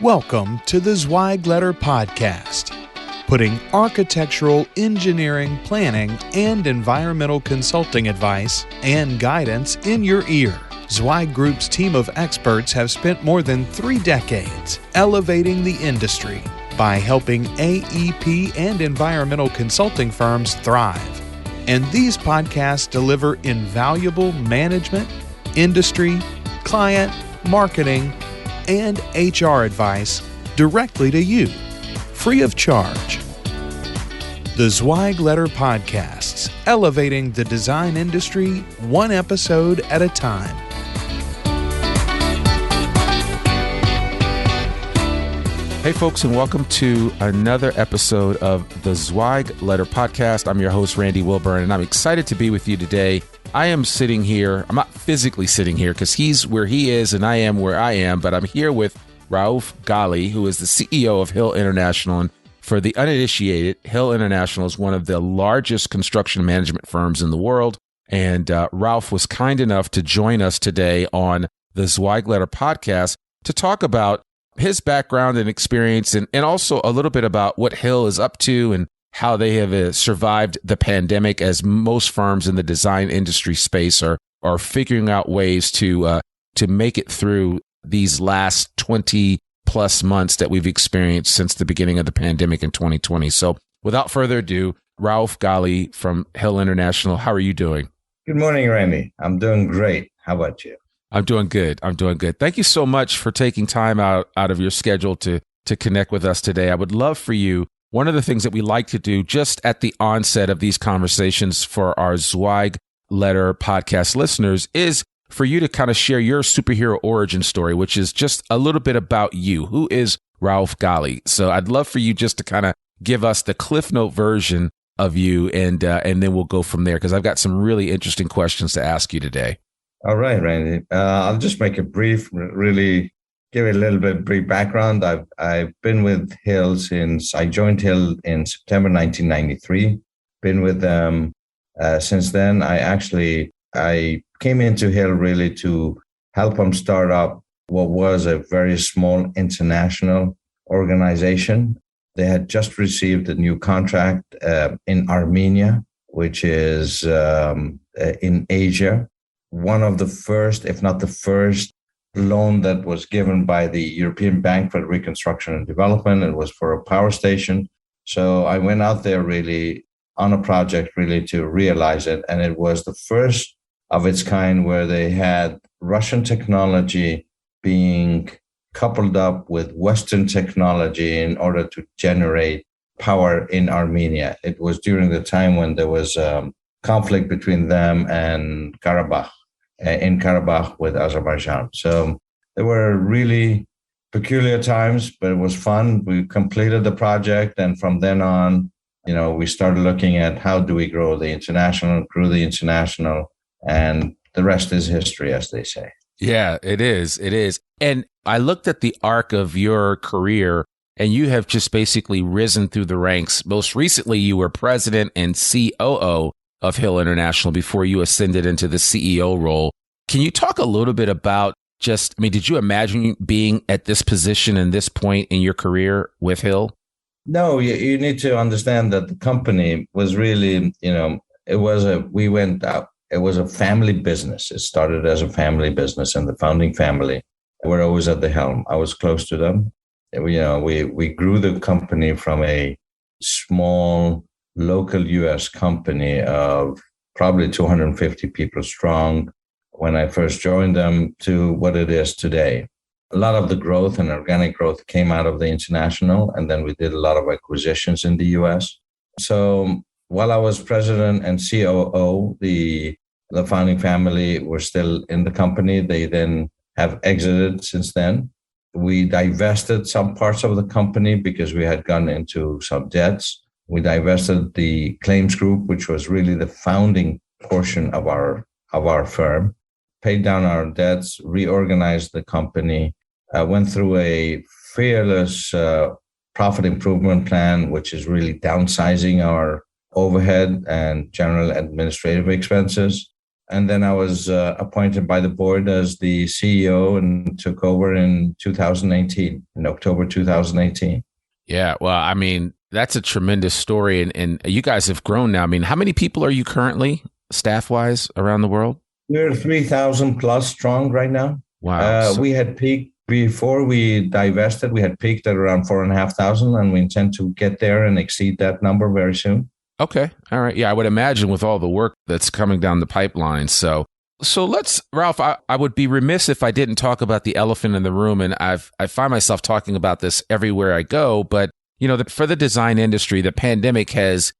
Welcome to the Zweigletter Podcast, putting architectural, engineering, planning, and environmental consulting advice and guidance in your ear. Zweig Group's team of experts have spent more than 3 decades elevating the industry by helping AEP and environmental consulting firms thrive. And these podcasts deliver invaluable management, industry, client, marketing, and HR advice directly to you, free of charge. The Zweigletter Podcasts, elevating the design industry one episode at a time. Hey folks, and welcome to another episode of the Zweigletter Podcast. I'm your host, Randy Wilburn, and I'm excited to be with you today. I am sitting here, I'm not physically sitting here because he's where he is and I am where I am, but I'm here with Raouf Ghali, who is the CEO of Hill International. And for the uninitiated, Hill International is one of the largest construction management firms in the world. And Raouf was kind enough to join us today on the Zweigletter Podcast to talk about his background and experience and also a little bit about what Hill is up to and how they have survived the pandemic, as most firms in the design industry space are figuring out ways to make it through these last 20 plus months that we've experienced since the beginning of the pandemic in 2020. So without further ado, Raouf Ghali from Hill International, how are you doing? Good morning, Randy. I'm doing great. How about you? I'm doing good. Thank you so much for taking time out of your schedule to connect with us today. I would love for you, one of the things that we like to do just at the onset of these conversations for our Zweigletter Podcast listeners is for you to kind of share your superhero origin story, which is just a little bit about you. Who is Raouf Ghali? So I'd love for you just to kind of give us the Cliff Note version of you, and then we'll go from there, because I've got some really interesting questions to ask you today. All right, Randy. I'll just make it brief, really give it a little bit brief background. I've been with Hill since I joined Hill in September 1993. Been with them since then. I came into Hill really to help them start up what was a very small international organization. They had just received a new contract in Armenia, which is in Asia. One of the first, if not the first, loan that was given by the European Bank for Reconstruction and Development. It was for a power station. So I went out there really on a project really to realize it. And it was the first of its kind where they had Russian technology being coupled up with Western technology in order to generate power in Armenia. It was during the time when there was conflict between them and Karabakh. In Karabakh with Azerbaijan. So there were really peculiar times, but it was fun. We completed the project. And from then on, we started looking at how do we grew the international, and the rest is history, as they say. Yeah, it is. And I looked at the arc of your career, and you have just basically risen through the ranks. Most recently, you were president and COO of Hill International before you ascended into the CEO role. Can you talk a little bit about did you imagine being at this position and this point in your career with Hill? No, you need to understand that the company was really, it was a family business. It started as a family business, and the founding family were always at the helm. I was close to them. We grew the company from a small local U.S. company of probably 250 people strong when I first joined them to what it is today. A lot of the growth and organic growth came out of the international, and then we did a lot of acquisitions in the U.S. So while I was president and COO, the founding family were still in the company. They then have exited since then. We divested some parts of the company because we had gone into some debts. We divested the claims group, which was really the founding portion of our firm, paid down our debts, reorganized the company, went through a fearless profit improvement plan, which is really downsizing our overhead and general administrative expenses. And then I was appointed by the board as the CEO and took over in 2018, in October 2018. Yeah, well, I mean, that's a tremendous story. And you guys have grown now. I mean, how many people are you currently, staff-wise, around the world? We're 3,000 plus strong right now. Wow. We had peaked before we divested. We had peaked at around 4,500, and we intend to get there and exceed that number very soon. Okay. All right. Yeah, I would imagine with all the work that's coming down the pipeline. So let's, Raouf, I would be remiss if I didn't talk about the elephant in the room. And I find myself talking about this everywhere I go. But, for the design industry, the pandemic has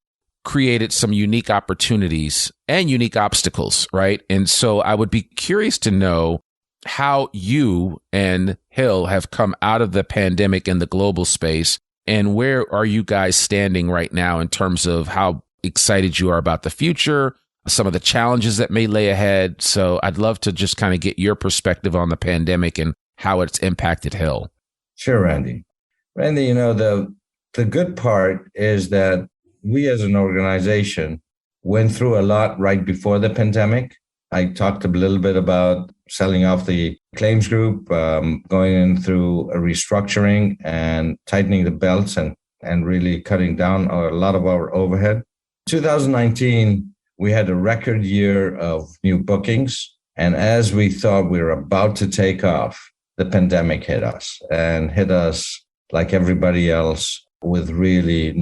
created some unique opportunities and unique obstacles, right? And so I would be curious to know how you and Hill have come out of the pandemic in the global space. And where are you guys standing right now in terms of how excited you are about the future, some of the challenges that may lay ahead? So I'd love to just kind of get your perspective on the pandemic and how it's impacted Hill. Sure, Randy. Randy, the good part is that we as an organization went through a lot right before the pandemic. I talked a little bit about selling off the claims group, going in through a restructuring and tightening the belts and really cutting down a lot of our overhead. 2019, we had a record year of new bookings. And as we thought we were about to take off, the pandemic hit us like everybody else with really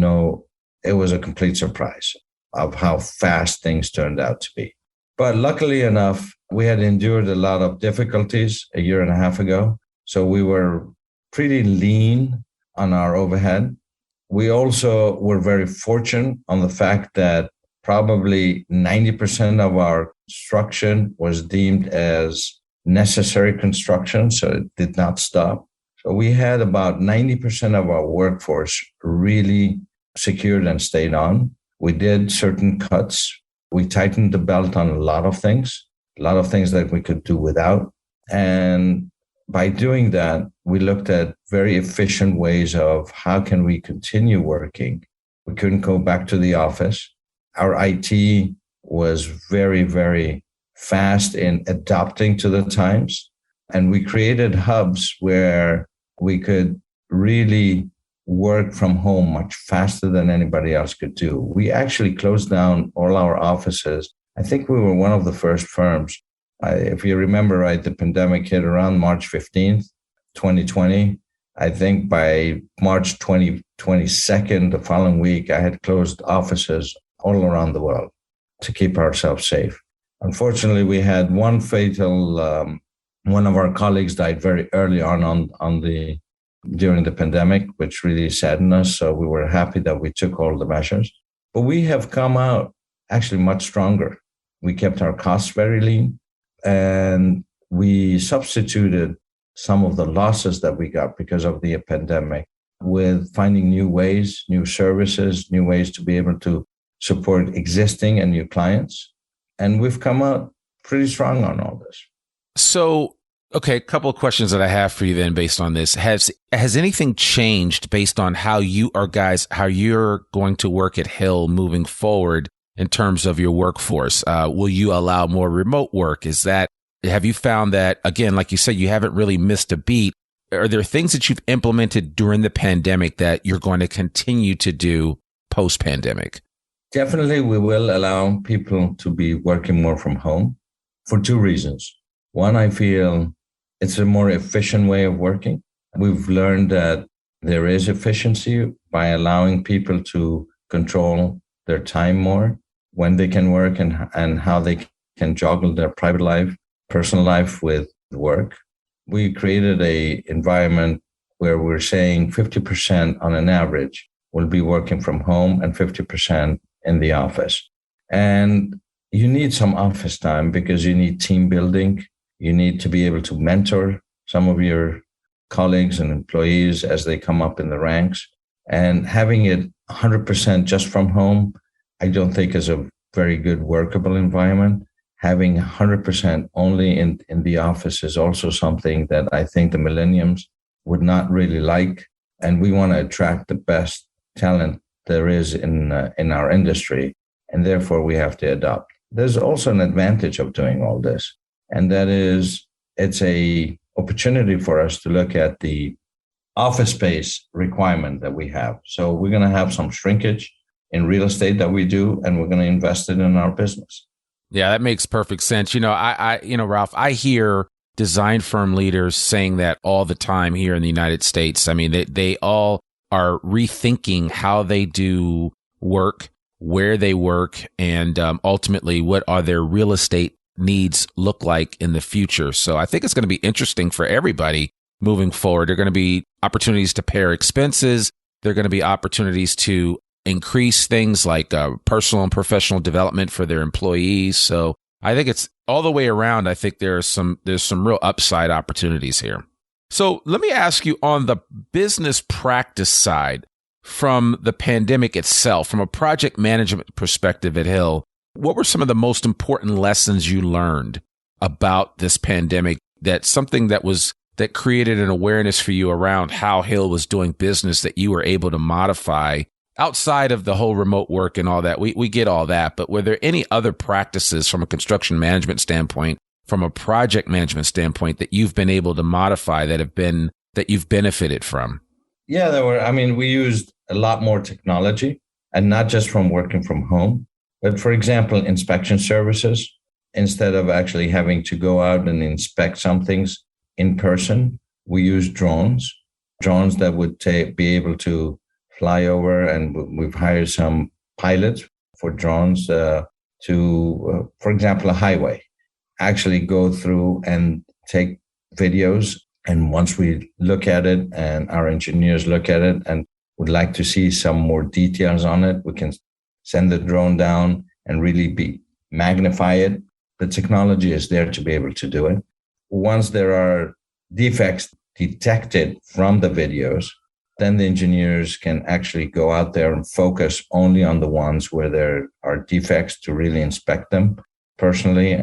it was a complete surprise of how fast things turned out to be. But luckily enough, we had endured a lot of difficulties a year and a half ago. So we were pretty lean on our overhead. We also were very fortunate on the fact that probably 90% of our construction was deemed as necessary construction, so it did not stop. So we had about 90% of our workforce really secured and stayed on. We did certain cuts. We tightened the belt on a lot of things that we could do without. And by doing that, we looked at very efficient ways of how can we continue working. We couldn't go back to the office. Our IT was very, very fast in adapting to the times. And we created hubs where we could really work from home much faster than anybody else could do. We actually closed down all our offices. I think we were one of the first firms. If you remember right, the pandemic hit around March 15th, 2020. I think by March 22nd, the following week, I had closed offices all around the world to keep ourselves safe. Unfortunately, we had one fatal, one of our colleagues died very early on during the pandemic, which really saddened us. So we were happy that we took all the measures. But we have come out actually much stronger. We kept our costs very lean, and we substituted some of the losses that we got because of the pandemic with finding new ways, new services, new ways to be able to support existing and new clients. And we've come out pretty strong on all this. So, okay, a couple of questions that I have for you then based on this. Has anything changed based on how you're going to work at Hill moving forward in terms of your workforce? Will you allow more remote work? Have you found that, again, like you said, you haven't really missed a beat? Are there things that you've implemented during the pandemic that you're going to continue to do post-pandemic? Definitely, we will allow people to be working more from home for two reasons. One, I feel it's a more efficient way of working. We've learned that there is efficiency by allowing people to control their time more, when they can work and how they can juggle their private life, personal life with work. We created an environment where we're saying 50% on an average will be working from home and 50% in the office. And you need some office time because you need team building. You need to be able to mentor some of your colleagues and employees as they come up in the ranks. And having it 100% just from home, I don't think is a very good workable environment. Having 100% only in the office is also something that I think the millennials would not really like. And we want to attract the best talent there is in our industry. And therefore, we have to adopt. there's also an advantage of doing all this. And that is, it's a opportunity for us to look at the office space requirement that we have. So we're going to have some shrinkage in real estate that we do, and we're going to invest it in our business. Yeah, that makes perfect sense. Raouf, I hear design firm leaders saying that all the time here in the United States. I mean, they all are rethinking how they do work, where they work, and ultimately what are their real estate needs look like in the future. So I think it's going to be interesting for everybody moving forward. There are going to be opportunities to pare expenses. There are going to be opportunities to increase things like personal and professional development for their employees. So I think it's all the way around. I think there's some real upside opportunities here. So let me ask you, on the business practice side, from the pandemic itself, from a project management perspective at Hill, what were some of the most important lessons you learned about this pandemic, that created an awareness for you around how Hill was doing business that you were able to modify outside of the whole remote work and all that? We get all that, but were there any other practices from a construction management standpoint, from a project management standpoint, that you've been able to modify that you've benefited from? Yeah, there were. I mean, we used a lot more technology, and not just from working from home, but for example, inspection services. Instead of actually having to go out and inspect some things in person, we use drones that would be able to fly over, and we've hired some pilots for drones for example, a highway, actually go through and take videos. And once we look at it and our engineers look at it and would like to see some more details on it, we can send the drone down and really magnify it. The technology is there to be able to do it. Once there are defects detected from the videos, then the engineers can actually go out there and focus only on the ones where there are defects to really inspect them personally,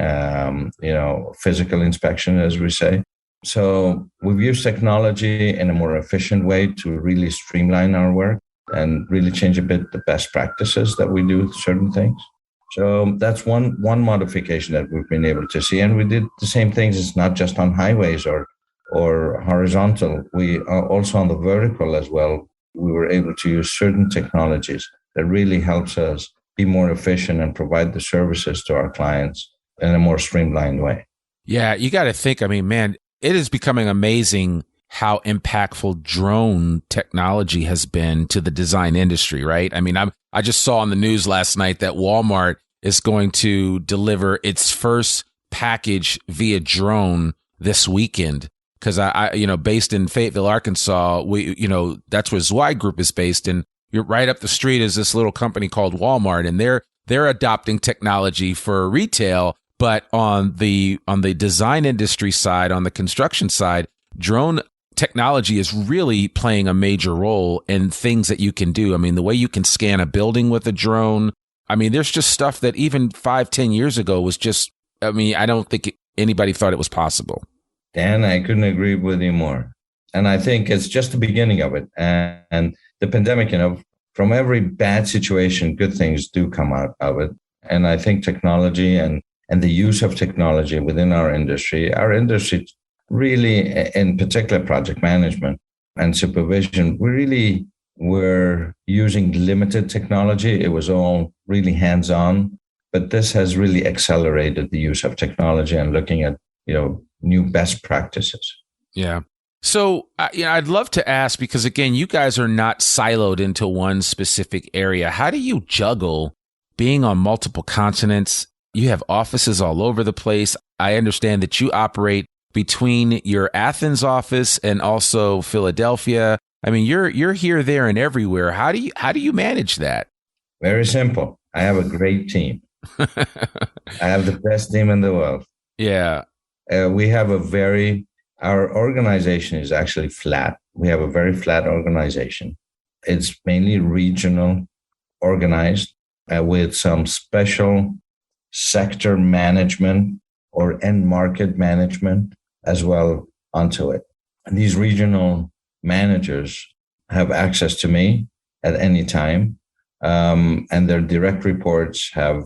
physical inspection, as we say. So we've used technology in a more efficient way to really streamline our work and really change a bit the best practices that we do with certain things. So that's one modification that we've been able to see. And we did the same things. It's not just on highways or horizontal. We are also on the vertical as well. We were able to use certain technologies that really helps us be more efficient and provide the services to our clients in a more streamlined way. Yeah, you got to think, I mean, man, it is becoming amazing how impactful drone technology has been to the design industry, right? I mean, I just saw on the news last night that Walmart is going to deliver its first package via drone this weekend. Because I based in Fayetteville, Arkansas, that's where Zweig Group is based, and you're right up the street is this little company called Walmart, and they're adopting technology for retail. But on the design industry side, on the construction side, drone technology is really playing a major role in things that you can do. I mean, the way you can scan a building with a drone. I mean, there's just stuff that even 5-10 years ago was just, I mean, I don't think anybody thought it was possible. Dan, I couldn't agree with you more. And I think it's just the beginning of it. And the pandemic, from every bad situation, good things do come out of it. And I think technology and the use of technology within our industry really, in particular project management and supervision, we really were using limited technology. It was all really hands-on, but this has really accelerated the use of technology and looking at, new best practices. Yeah. So, I'd love to ask, because again, you guys are not siloed into one specific area. How do you juggle being on multiple continents? You have offices all over the place. I understand that you operate between your Athens office and also Philadelphia. I mean, you're here, there, and everywhere. How do you manage that? Very simple. I have a great team. I have the best team in the world. Yeah. We have our organization is actually flat. We have a very flat organization. It's mainly regional organized with some special sector management or end market management as well onto it. And these regional managers have access to me at any time. And their direct reports have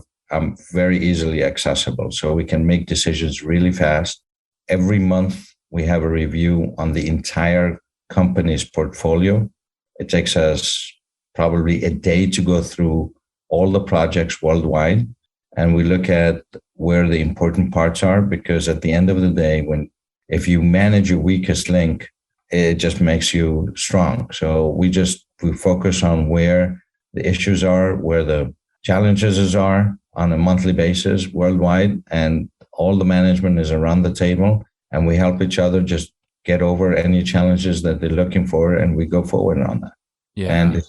very easily accessible. So we can make decisions really fast. Every month, we have a review on the entire company's portfolio. It takes us probably a day to go through all the projects worldwide. And we look at where the important parts are, because at the end of the day, if you manage your weakest link, it just makes you strong. So we focus on where the issues are, where the challenges are on a monthly basis worldwide, and all the management is around the table, and we help each other just get over any challenges that they're looking for, and we go forward on that. Yeah. And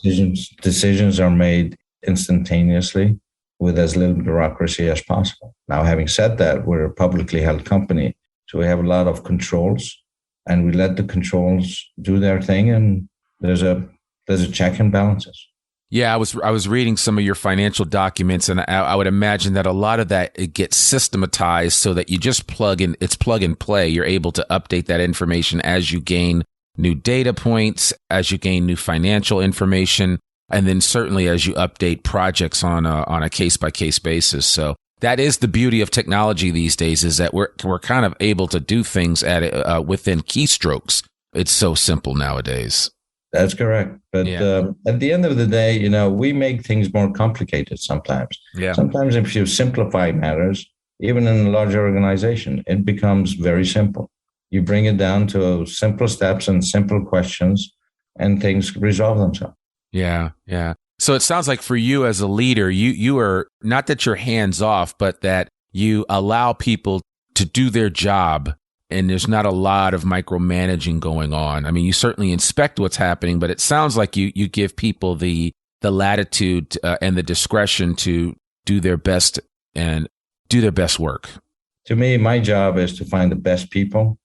decisions are made instantaneously with as little bureaucracy as possible. Now, having said that, we're a publicly held company, so we have a lot of controls, and we let the controls do their thing, and there's a check and balances. Yeah, I was reading some of your financial documents, and I would imagine that a lot of that, it gets systematized so that you just plug and play. You're able to update that information as you gain new data points, as you gain new financial information, and then certainly as you update projects on a case-by-case basis. So that is the beauty of technology these days, is that we're kind of able to do things within keystrokes. It's so simple nowadays. That's correct. But at the end of the day, we make things more complicated sometimes. Yeah. Sometimes if you simplify matters, even in a larger organization, it becomes very simple. You bring it down to simple steps and simple questions, and things resolve themselves. Yeah, yeah. So it sounds like for you as a leader, you are not that you're hands off, but that you allow people to do their job, and there's not a lot of micromanaging going on. I mean, you certainly inspect what's happening, but it sounds like you give people the latitude and the discretion to do their best and do their best work. To me, my job is to find the best people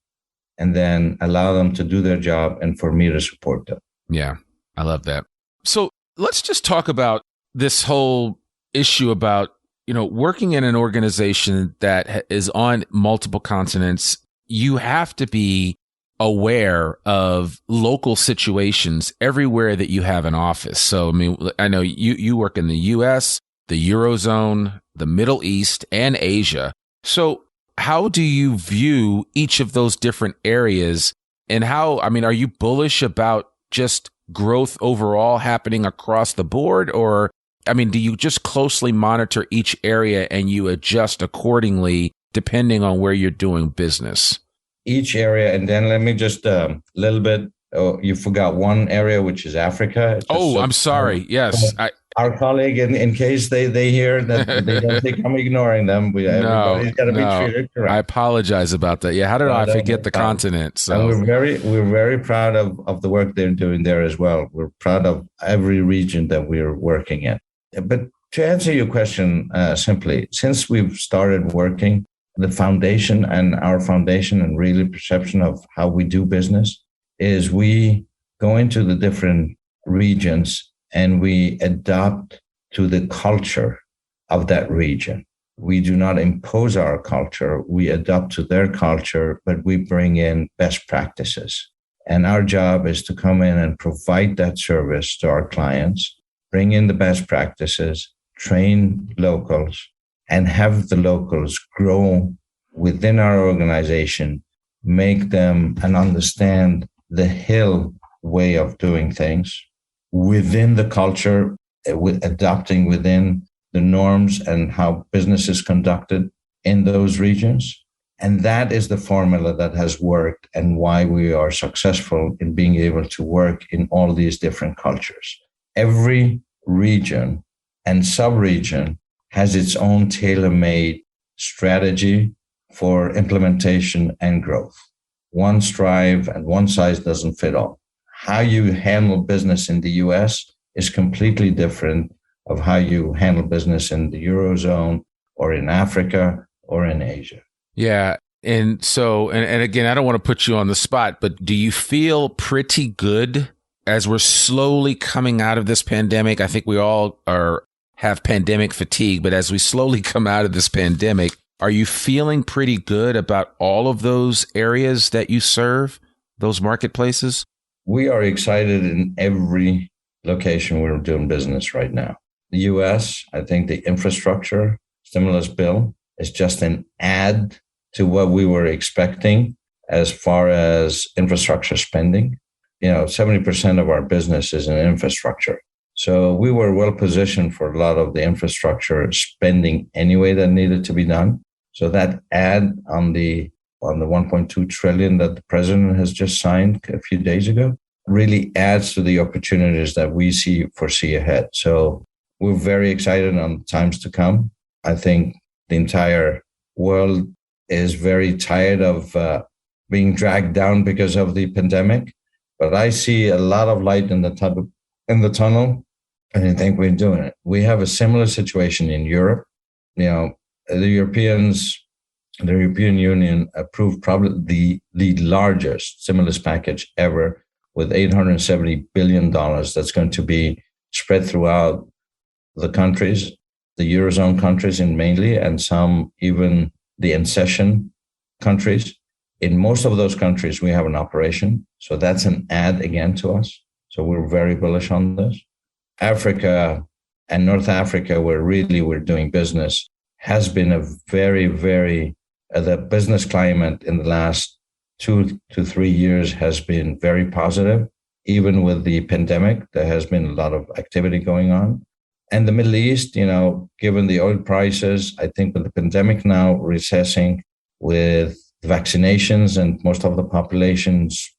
and then allow them to do their job, and for me to support them. Yeah, I love that. So let's just talk about this whole issue about, working in an organization that is on multiple continents. You have to be aware of local situations everywhere that you have an office. So, I mean, I know you work in the US, the Eurozone, the Middle East, and Asia. So how do you view each of those different areas, and are you bullish about just growth overall happening across the board? Or, do you just closely monitor each area and you adjust accordingly depending on where you're doing business? Each area, and then let me just a little bit. Oh, you forgot one area, which is Africa. I'm sorry. Yes. Our colleague, in case they hear that they don't think I'm ignoring them, everybody's got to be treated correct. I apologize about that. Yeah, how did I forget the continent? So. And we're very proud of the work they're doing there as well. We're proud of every region that we're working in. But to answer your question simply, since we've started working, the foundation and really perception of how we do business is we go into the different regions and we adapt to the culture of that region. We do not impose our culture. We adapt to their culture, but we bring in best practices. And our job is to come in and provide that service to our clients, bring in the best practices, train locals, and have the locals grow within our organization, make them and understand the Hill way of doing things within the culture, adapting within the norms and how business is conducted in those regions. And that is the formula that has worked and why we are successful in being able to work in all these different cultures. Every region and sub-region has its own tailor-made strategy for implementation and growth. One strive and one size doesn't fit all. How you handle business in the US is completely different of how you handle business in the Eurozone or in Africa or in Asia. Yeah. And so, and again, I don't want to put you on the spot, but do you feel pretty good as we're slowly coming out of this pandemic? I think we all have pandemic fatigue, but as we slowly come out of this pandemic, are you feeling pretty good about all of those areas that you serve, those marketplaces? We are excited in every location we're doing business right now. The US, I think the infrastructure stimulus bill is just an add to what we were expecting as far as infrastructure spending. 70% of our business is in infrastructure. So we were well positioned for a lot of the infrastructure spending anyway that needed to be done. So that add on the 1.2 trillion that the president has just signed a few days ago really adds to the opportunities that we foresee ahead. So we're very excited on the times to come. I think the entire world is very tired of being dragged down because of the pandemic, but I see a lot of light in the tunnel, and I think we're doing it. We have a similar situation in Europe. The European Union approved probably the largest stimulus package ever with $870 billion that's going to be spread throughout the countries, the Eurozone countries mainly, and some even the accession countries. In most of those countries, we have an operation. So that's an add again to us. So we're very bullish on this. Africa and North Africa, where really we're doing business, has been a very, very, the business climate in the last 2 to 3 years has been very positive. Even with the pandemic, there has been a lot of activity going on. And the Middle East, given the oil prices, I think with the pandemic now recessing, with vaccinations and most of the populations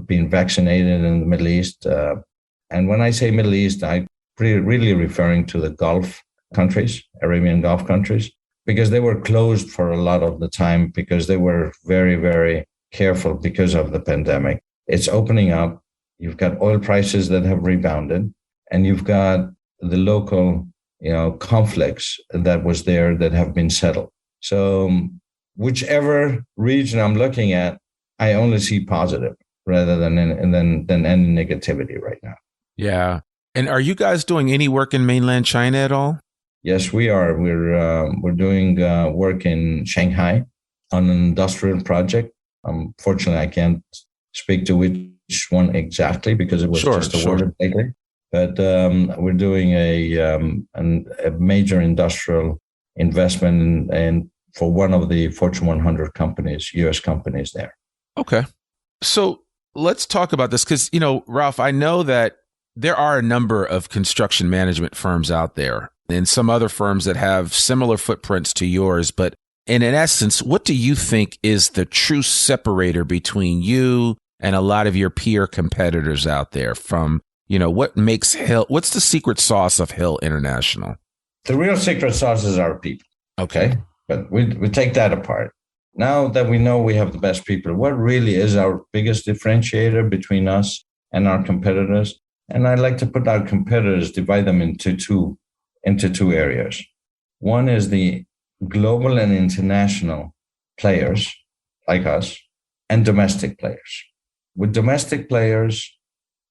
being vaccinated in the Middle East. And when I say Middle East, I'm really referring to the Gulf countries, Arabian Gulf countries, because they were closed for a lot of the time because they were very, very careful because of the pandemic. It's opening up. You've got oil prices that have rebounded, and you've got the local, conflicts that was there that have been settled. So whichever region I'm looking at, I only see positive rather than any negativity right now. Yeah. And are you guys doing any work in mainland China at all? Yes, we are. We're doing work in Shanghai on an industrial project. Unfortunately, I can't speak to which one exactly because it was just awarded lately. But we're doing a major industrial investment and for one of the Fortune 100 companies, U.S. companies there. Okay. So let's talk about this because, Raouf, I know that there are a number of construction management firms out there and some other firms that have similar footprints to yours. But in essence, what do you think is the true separator between you and a lot of your peer competitors out there from, what makes Hill? What's the secret sauce of Hill International? The real secret sauce is our people. Okay. But we take that apart. Now that we know we have the best people, what really is our biggest differentiator between us and our competitors? And I like to put our competitors, divide them into two areas. One is the global and international players like us and domestic players. With domestic players,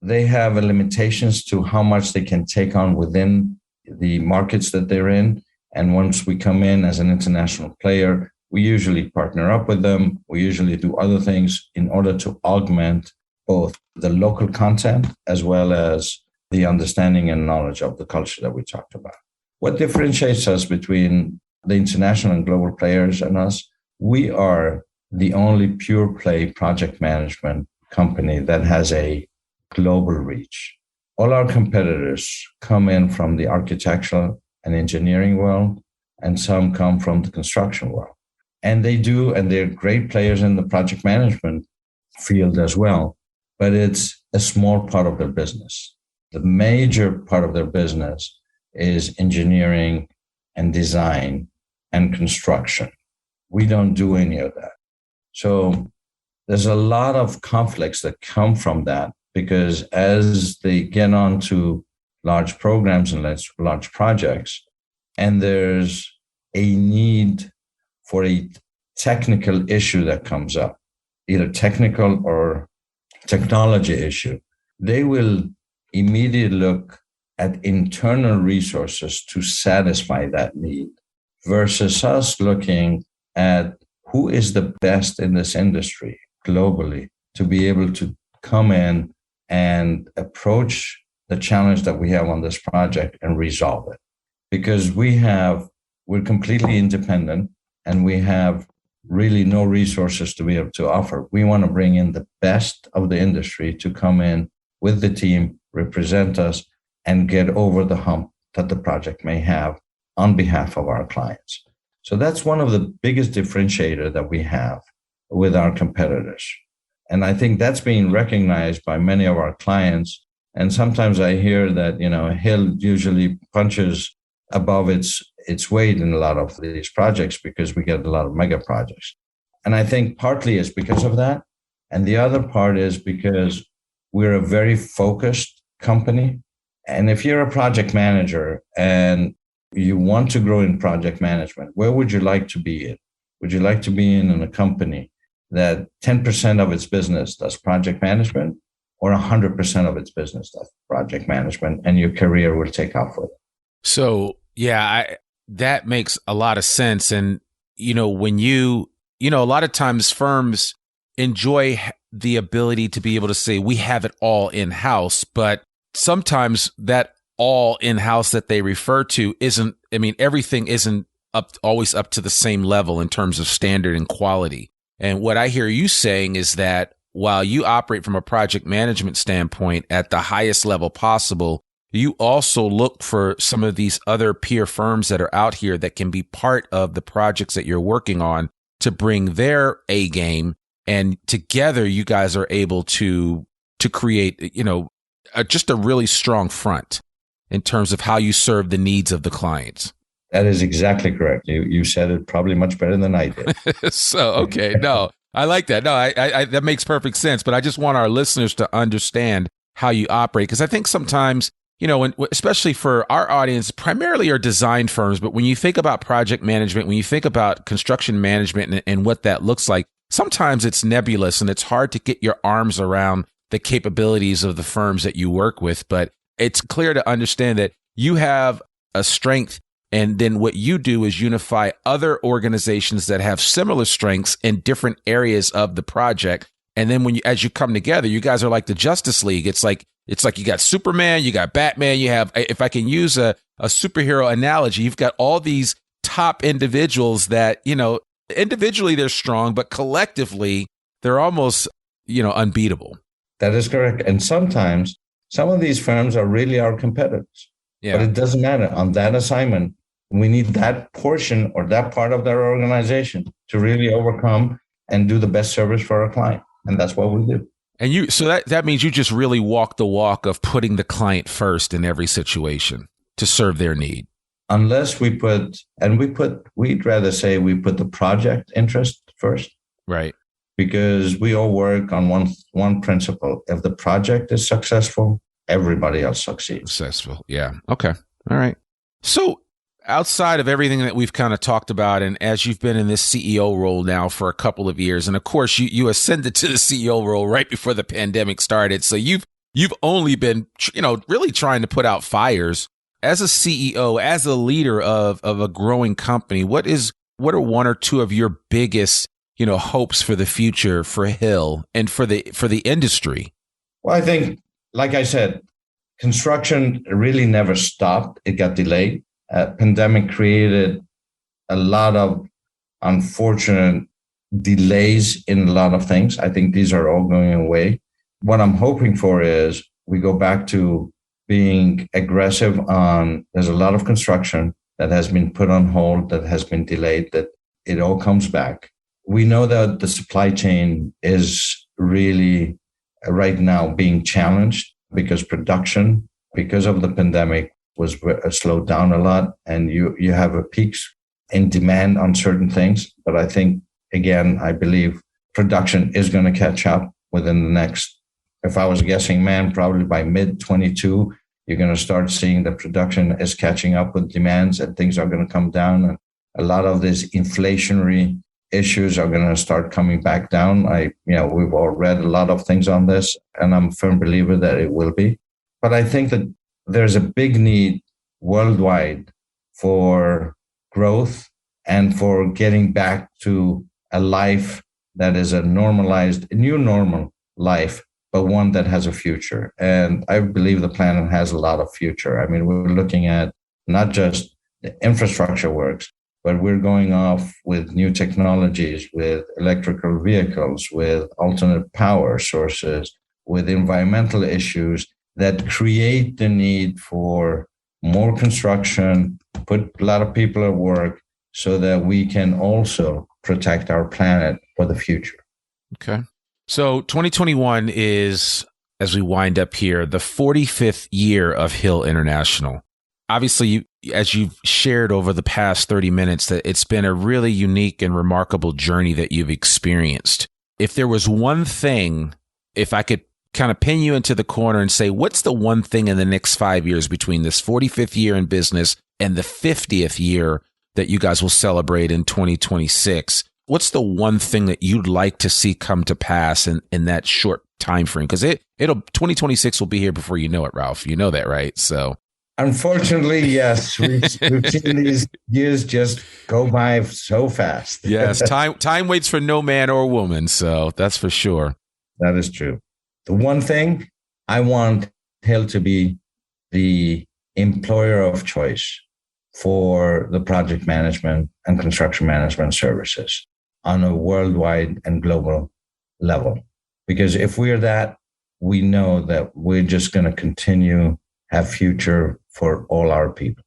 they have limitations to how much they can take on within the markets that they're in. And once we come in as an international player, we usually partner up with them. We usually do other things in order to augment both the local content as well as the understanding and knowledge of the culture that we talked about. What differentiates us between the international and global players and us? We are the only pure play project management company that has a global reach. All our competitors come in from the architectural and engineering world, and some come from the construction world. And they're great players in the project management field as well, but it's a small part of their business. The major part of their business is engineering and design and construction. We don't do any of that. So there's a lot of conflicts that come from that because as they get on to large programs and large projects, and there's a need for a technical issue that comes up, either technical or technology issue, they will immediately look at internal resources to satisfy that need versus us looking at who is the best in this industry globally to be able to come in and approach the challenge that we have on this project and resolve it. Because we have we're completely independent and we have really no resources to be able to offer. We want to bring in the best of the industry to come in with the team, represent us, and get over the hump that the project may have on behalf of our clients. So that's one of the biggest differentiator that we have with our competitors. And I think that's being recognized by many of our clients. And sometimes I hear that, Hill usually punches above its weight in a lot of these projects because we get a lot of mega projects. And I think partly it's because of that. And the other part is because we're a very focused company. And if you're a project manager and you want to grow in project management, where would you like to be in? Would you like to be in a company that 10% of its business does project management, or 100% of its business does project management, and your career will take off with it? So, yeah, that makes a lot of sense. And, when a lot of times firms enjoy the ability to be able to say, we have it all in-house, but sometimes that all in-house that they refer to everything isn't always up to the same level in terms of standard and quality. And what I hear you saying is that while you operate from a project management standpoint at the highest level possible, you also look for some of these other peer firms that are out here that can be part of the projects that you're working on to bring their A game. And together you guys are able to create, just a really strong front in terms of how you serve the needs of the clients. That is exactly correct. You said it probably much better than I did. So, okay. No, I like that. No, I that makes perfect sense. But I just want our listeners to understand how you operate. Because I think sometimes, especially for our audience, primarily are design firms. But when you think about project management, when you think about construction management and what that looks like, sometimes it's nebulous and it's hard to get your arms around the capabilities of the firms that you work with. But it's clear to understand that you have a strength. And then what you do is unify other organizations that have similar strengths in different areas of the project. And then as you come together, you guys are like the Justice League. It's like you got Superman, you got Batman, you have, if I can use a superhero analogy, you've got all these top individuals that, individually they're strong, but collectively they're almost, unbeatable. That is correct. And sometimes some of these firms are really our competitors. Yeah. But it doesn't matter. On that assignment, we need that portion or that part of their organization to really overcome and do the best service for our client. And that's what we do. And so that means you just really walk the walk of putting the client first in every situation to serve their need. Unless we'd rather say we put the project interest first. Right. Because we all work on one principle. If the project is successful, everybody else succeeds. Successful. Yeah. Okay. All right. So outside of everything that we've kind of talked about, and as you've been in this CEO role now for a couple of years, and of course you ascended to the CEO role right before the pandemic started. So you've only been, really trying to put out fires as a CEO, as a leader of a growing company. What are one or two of your biggest, hopes for the future for Hill and for the industry? Well, I think, like I said, construction really never stopped. It got delayed. Pandemic created a lot of unfortunate delays in a lot of things. I think these are all going away. What I'm hoping for is we go back to being aggressive on, there's a lot of construction that has been put on hold, that has been delayed, that it all comes back. We know that the supply chain is really right now being challenged because production, because of the pandemic, was slowed down a lot, and you have a peaks in demand on certain things. But I think, again, I believe production is going to catch up within the next, if I was guessing, probably by mid-22, you're going to start seeing the production is catching up with demands and things are going to come down. And a lot of these inflationary issues are going to start coming back down. We've all read a lot of things on this, and I'm a firm believer that it will be. But I think that there's a big need worldwide for growth and for getting back to a life that is a new normal life, but one that has a future. And I believe the planet has a lot of future. I mean, we're looking at not just the infrastructure works, but we're going off with new technologies, with electrical vehicles, with alternate power sources, with environmental issues that create the need for more construction, put a lot of people at work so that we can also protect our planet for the future. Okay. So 2021 is, as we wind up here, the 45th year of Hill International. Obviously, as you've shared over the past 30 minutes, that it's been a really unique and remarkable journey that you've experienced. If there was one thing, if I could kind of pin you into the corner and say, what's the one thing in the next 5 years between this 45th year in business and the 50th year that you guys will celebrate in 2026? What's the one thing that you'd like to see come to pass in that short time frame? Because 2026 will be here before you know it, Raouf. You know that, right? So, unfortunately, yes. We've seen these years just go by so fast. Yes, time waits for no man or woman. So that's for sure. That is true. The one thing I want Hill to be the employer of choice for the project management and construction management services on a worldwide and global level. Because if we're that, we know that we're just going to continue have future for all our people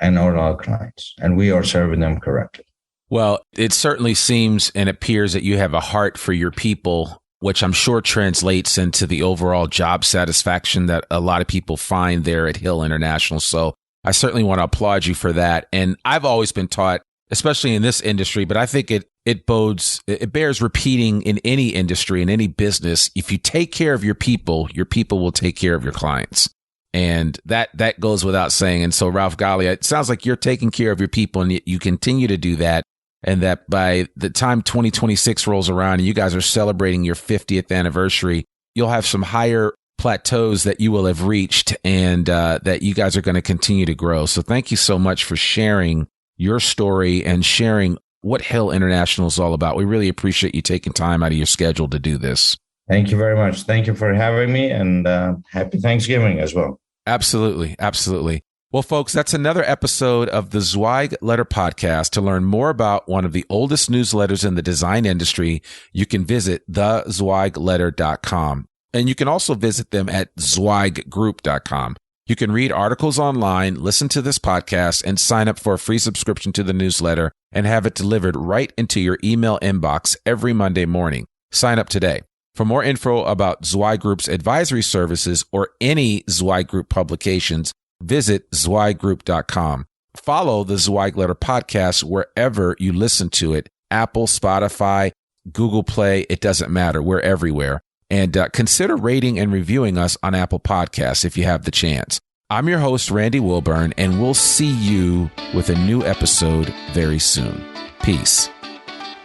and all our clients, and we are serving them correctly. Well, it certainly seems and appears that you have a heart for your people, which I'm sure translates into the overall job satisfaction that a lot of people find there at Hill International. So I certainly want to applaud you for that. And I've always been taught, especially in this industry, but I think it bears repeating in any industry, in any business. If you take care of your people will take care of your clients. And that goes without saying. And so, Raouf Ghali, it sounds like you're taking care of your people and you continue to do that. And that by the time 2026 rolls around and you guys are celebrating your 50th anniversary, you'll have some higher plateaus that you will have reached and that you guys are going to continue to grow. So thank you so much for sharing your story and sharing what Hill International is all about. We really appreciate you taking time out of your schedule to do this. Thank you very much. Thank you for having me, and happy Thanksgiving as well. Absolutely. Absolutely. Well, folks, that's another episode of the Zweig Letter Podcast. To learn more about one of the oldest newsletters in the design industry, you can visit thezweigletter.com. And you can also visit them at zweiggroup.com. You can read articles online, listen to this podcast, and sign up for a free subscription to the newsletter and have it delivered right into your email inbox every Monday morning. Sign up today. For more info about Zweig Group's advisory services or any Zweig Group publications, visit zweiggroup.com. Follow the Zweig Letter Podcast wherever you listen to it. Apple, Spotify, Google Play, it doesn't matter. We're everywhere. And consider rating and reviewing us on Apple Podcasts if you have the chance. I'm your host, Randy Wilburn, and we'll see you with a new episode very soon. Peace.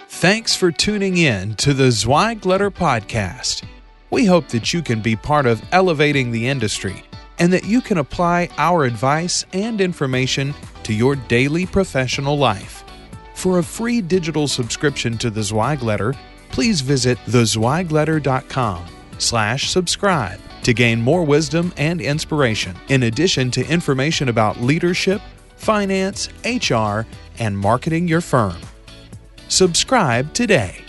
Thanks for tuning in to the Zweig Letter Podcast. We hope that you can be part of elevating the industry and that you can apply our advice and information to your daily professional life. For a free digital subscription to the Zweig Letter, please visit thezweigletter.com/subscribe to gain more wisdom and inspiration, in addition to information about leadership, finance, HR, and marketing your firm. Subscribe today.